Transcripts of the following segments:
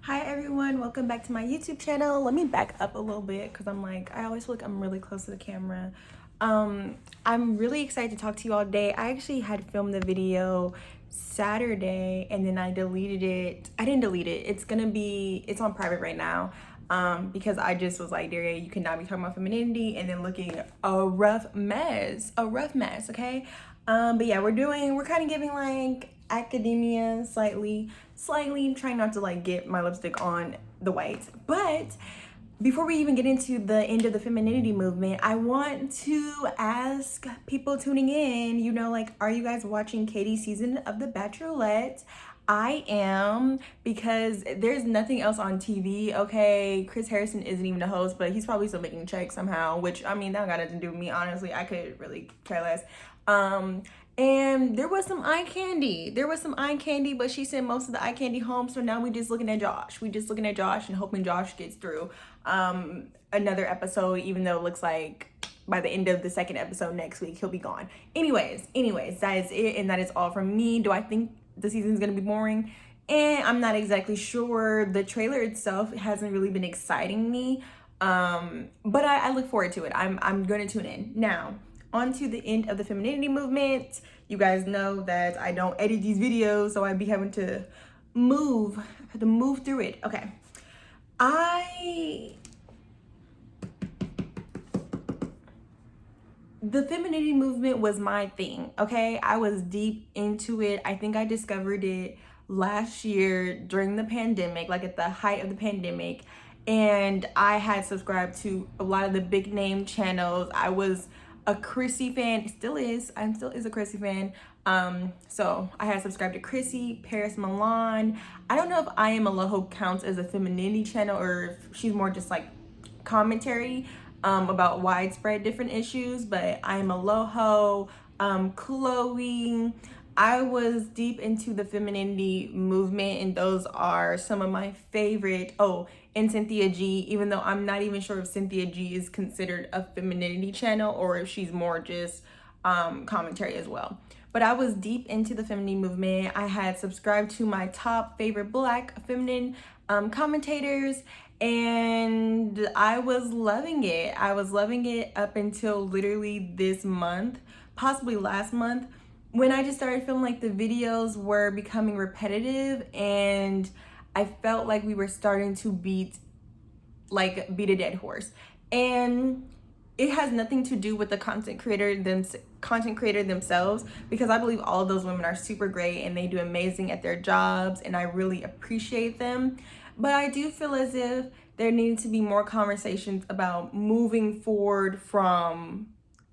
Hi everyone, welcome back to my YouTube channel. Let me back up a little bit because I always feel like I'm really close to the camera. I'm really excited to talk to you all today. I actually had filmed the video Saturday and then I deleted it. I didn't delete it. It's on private right now. Because I just was like, Daria, you cannot be talking about femininity and then looking a rough mess, okay? But yeah, we're kind of giving like academia slightly trying not to like get my lipstick on the white. But before we even get into the end of the femininity movement, I want to ask people tuning in, like, are you guys watching Katie's season of The Bachelorette? I am, because there's nothing else on TV, okay? Chris Harrison isn't even a host, but he's probably still making checks somehow, which, I mean, that got nothing to do with me, honestly. I could really care less. And there was some eye candy. But she sent most of the eye candy home, so now we just looking at Josh. And hoping Josh gets through another episode, even though it looks like by the end of the second episode next week, he'll be gone. Anyways, that is it, and that is all from me. Do I think the season's gonna be boring? And I'm not exactly sure. The trailer itself hasn't really been exciting me, but I look forward to it. I'm gonna tune in. Now, on to the end of the femininity movement. You guys know that I don't edit these videos, so I'd be having to move through it. Okay. The femininity movement was my thing, okay? I was deep into it. I think I discovered it last year during the pandemic, like at the height of the pandemic. And I had subscribed to a lot of the big name channels. I was a Chrissy fan, I'm still a Chrissy fan. So I had subscribed to Chrissy, Paris Milan. I don't know if I Am Aloho counts as a femininity channel or if she's more just like commentary about widespread different issues, but I Am Aloho, Chloe. I was deep into the femininity movement, and those are some of my favorite. Oh, and Cynthia G, even though I'm not even sure if Cynthia G is considered a femininity channel or if she's more just commentary as well. But I was deep into the femininity movement. I had subscribed to my top favorite Black feminine commentators, and I was loving it. Up until literally this month, possibly last month, when I just started feeling like the videos were becoming repetitive and I felt like we were starting to beat a dead horse. And it has nothing to do with the content creator themselves, because I believe all of those women are super great and they do amazing at their jobs and I really appreciate them. But I do feel as if there needed to be more conversations about moving forward from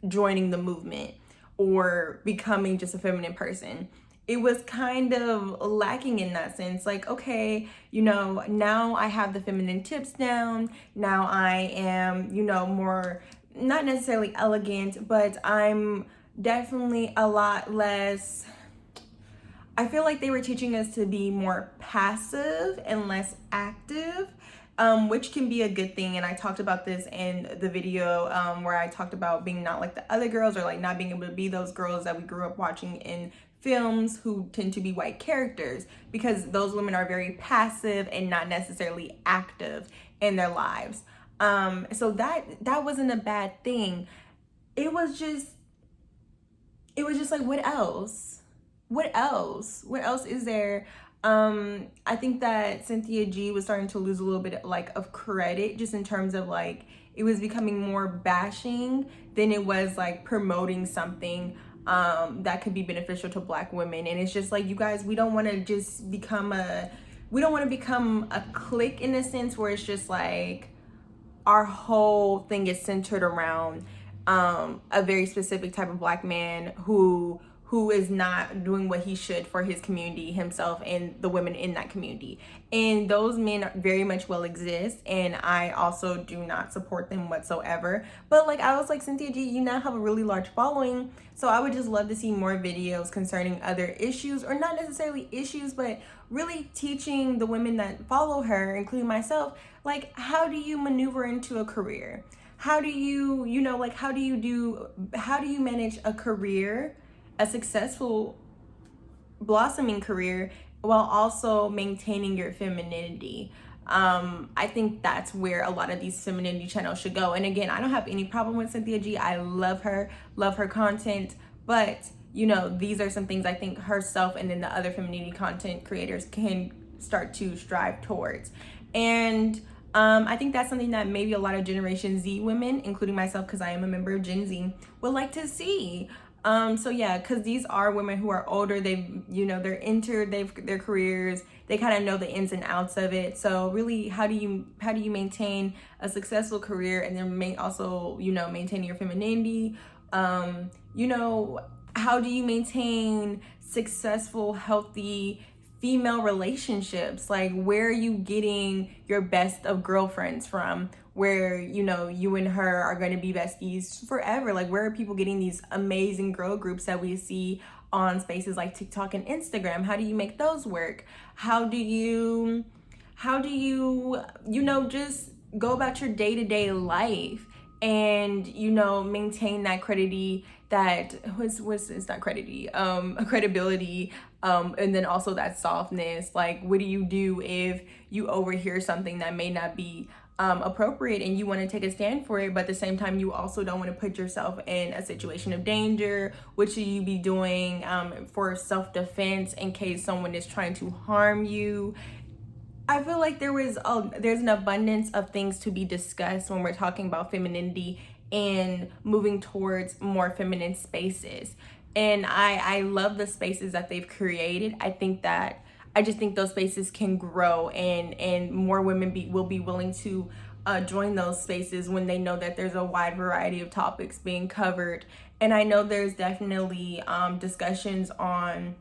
joining the movement or becoming just a feminine person. It was kind of lacking in that sense. Like, okay, now I have the feminine tips down. Now I am, more, not necessarily elegant, but I'm definitely a lot less. I feel like they were teaching us to be more passive and less active, which can be a good thing. And I talked about this in the video where I talked about being not like the other girls, or like not being able to be those girls that we grew up watching in films who tend to be white characters, because those women are very passive and not necessarily active in their lives. So that wasn't a bad thing. It was just like, what else? What else is there? I think that Cynthia G was starting to lose a little bit like of credit, just in terms of like it was becoming more bashing than it was like promoting something that could be beneficial to Black women. And it's just like, you guys, we don't want to become a clique, in a sense where it's just like our whole thing is centered around a very specific type of Black man who is not doing what he should for his community, himself, and the women in that community. And those men very much will exist, and I also do not support them whatsoever. But like, I was like, Cynthia G, you now have a really large following, so I would just love to see more videos concerning other issues, or not necessarily issues, but really teaching the women that follow her, including myself, like, how do you maneuver into a career? How do you, how do you manage a career, a successful blossoming career, while also maintaining your femininity. I think that's where a lot of these femininity channels should go. And again, I don't have any problem with Cynthia G. I love her content, but you know, these are some things I think herself and then the other femininity content creators can start to strive towards. And I think that's something that maybe a lot of Generation Z women, including myself, because I am a member of Gen Z, would like to see. So yeah, because these are women who are older. They've, you know, they're entered their careers. They kind of know the ins and outs of it. So really, how do you maintain a successful career and then also, you know, maintain your femininity? You know, how do you maintain successful, healthy female relationships? Like, where are you getting your best of girlfriends from, where, you know, you and her are going to be besties forever? Like, where are people getting these amazing girl groups that we see on spaces like TikTok and Instagram? How do you make those work? How do you you know, just go about your day-to-day life and, you know, maintain that credibility, it's not credibility, credibility, and then also that softness. Like, what do you do if you overhear something that may not be appropriate and you want to take a stand for it, but at the same time you also don't want to put yourself in a situation of danger? What should you be doing for self-defense in case someone is trying to harm you? I feel like there's an abundance of things to be discussed when we're talking about femininity and moving towards more feminine spaces. And I love the spaces that they've created. I just think those spaces can grow, and more women will be willing to join those spaces when they know that there's a wide variety of topics being covered. And I know there's definitely discussions on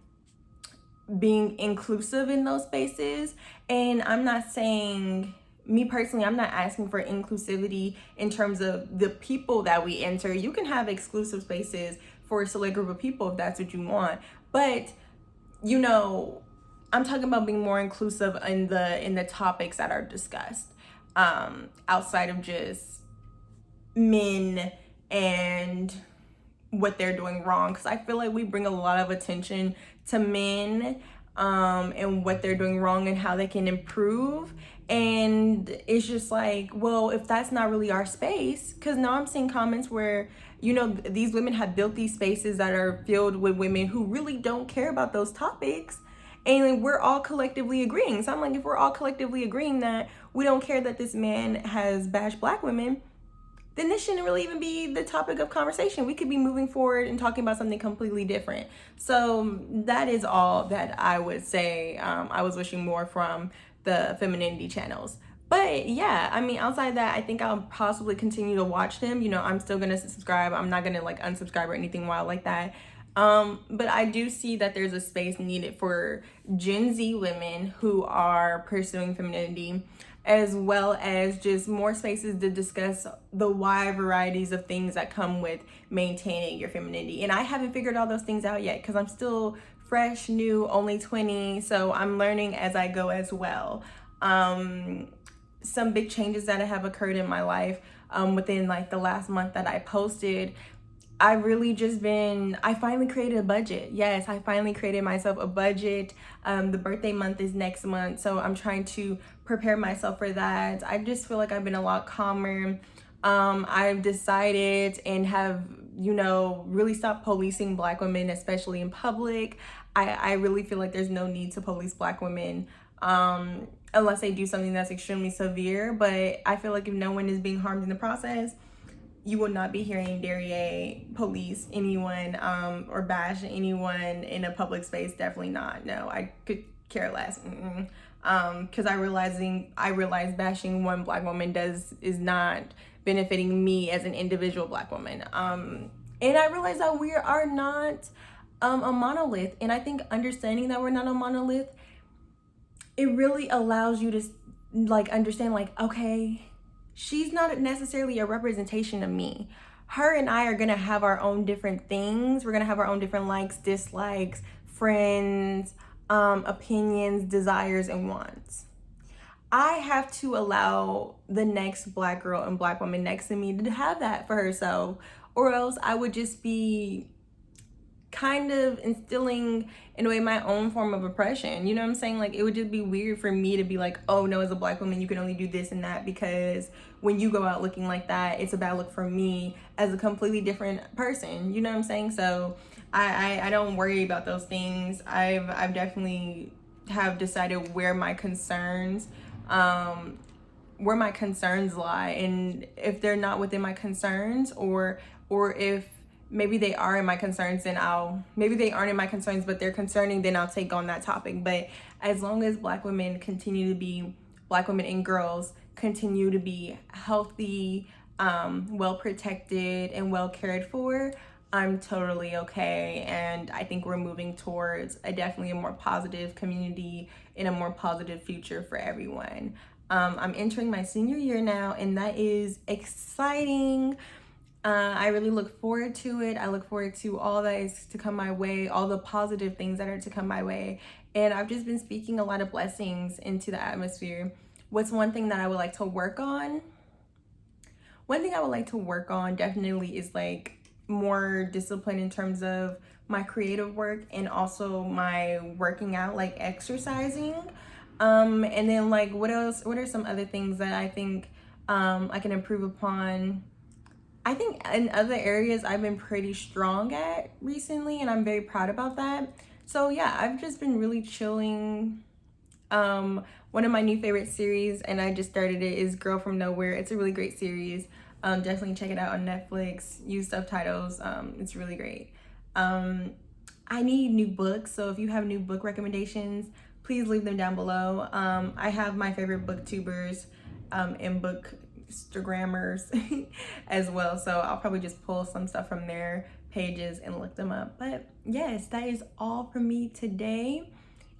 being inclusive in those spaces. And I'm not saying, me personally, I'm not asking for inclusivity in terms of the people that we enter. You can have exclusive spaces for a select group of people if that's what you want. But, you know, I'm talking about being more inclusive in the topics that are discussed, outside of just men and what they're doing wrong. Because I feel like we bring a lot of attention to men and what they're doing wrong and how they can improve. And it's just like, well, if that's not really our space, because now I'm seeing comments where, you know, these women have built these spaces that are filled with women who really don't care about those topics. And we're all collectively agreeing. So I'm like, if we're all collectively agreeing that we don't care that this man has bashed Black women, then this shouldn't really even be the topic of conversation. We could be moving forward and talking about something completely different. So that is all that I would say. I was wishing more from the femininity channels. But yeah, I mean, outside that, I think I'll possibly continue to watch them. You know, I'm still gonna subscribe. I'm not gonna like unsubscribe or anything wild like that. But I do see that there's a space needed for Gen Z women who are pursuing femininity, as well as just more spaces to discuss the wide varieties of things that come with maintaining your femininity. And I haven't figured all those things out yet because I'm still fresh, new, only 20, so I'm learning as I go as well. Some big changes that have occurred in my life within like the last month that I posted, I finally created a budget. Yes, I finally created myself a budget. The birthday month is next month, so I'm trying to prepare myself for that. I just feel like I've been a lot calmer. I've decided and have, you know, really stopped policing Black women, especially in public. I really feel like there's no need to police Black women unless they do something that's extremely severe. But I feel like if no one is being harmed in the process, you will not be hearing Darier police anyone or bash anyone in a public space. Definitely not. No, I could care less. Because I realize bashing one Black woman is not benefiting me as an individual Black woman. And I realize that we are not a monolith. And I think understanding that we're not a monolith, it really allows you to like understand, like, okay, she's not necessarily a representation of me. Her and I are gonna have our own different things. We're gonna have our own different likes, dislikes, friends, opinions, desires, and wants. I have to allow the next Black girl and Black woman next to me to have that for herself, or else I would just be kind of instilling in a way my own form of oppression. You know what I'm saying? Like, it would just be weird for me to be like, oh no, as a Black woman you can only do this and that, because when you go out looking like that, it's a bad look for me as a completely different person. You know what I'm saying? So I don't worry about those things. I've definitely have decided where my concerns lie, and if they're not within my concerns, or if maybe they are in my concerns, then maybe they aren't in my concerns but they're concerning, then I'll take on that topic. But as long as Black women continue to be Black women, and girls continue to be healthy, well protected and well cared for, I'm totally okay. And I think we're moving towards definitely a more positive community and a more positive future for everyone. I'm entering my senior year now, and that is exciting. I really look forward to it. I look forward to all that is to come my way, all the positive things that are to come my way. And I've just been speaking a lot of blessings into the atmosphere. What's one thing that I would like to work on? One thing I would like to work on definitely is like more discipline in terms of my creative work, and also my working out, like exercising. And then like what else? What are some other things that I think I can improve upon? I think in other areas I've been pretty strong at recently, and I'm very proud about that. So yeah, I've just been really chilling. One of my new favorite series, and I just started it, is Girl from Nowhere. It's a really great series. Definitely check it out on Netflix. Use subtitles. It's really great. I need new books, so if you have new book recommendations, please leave them down below. I have my favorite booktubers and book Instagrammers as well, so I'll probably just pull some stuff from their pages and look them up. But yes, that is all from me today.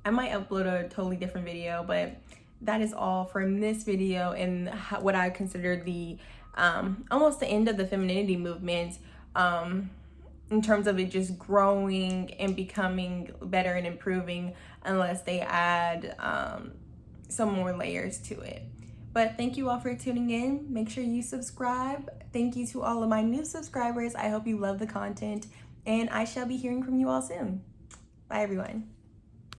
I might upload a totally different video, but that is all from this video, and what I consider the almost the end of the femininity movement, in terms of it just growing and becoming better and improving, unless they add some more layers to it. But thank you all for tuning in. Make sure you subscribe. Thank you to all of my new subscribers. I hope you love the content, and I shall be hearing from you all soon. Bye everyone.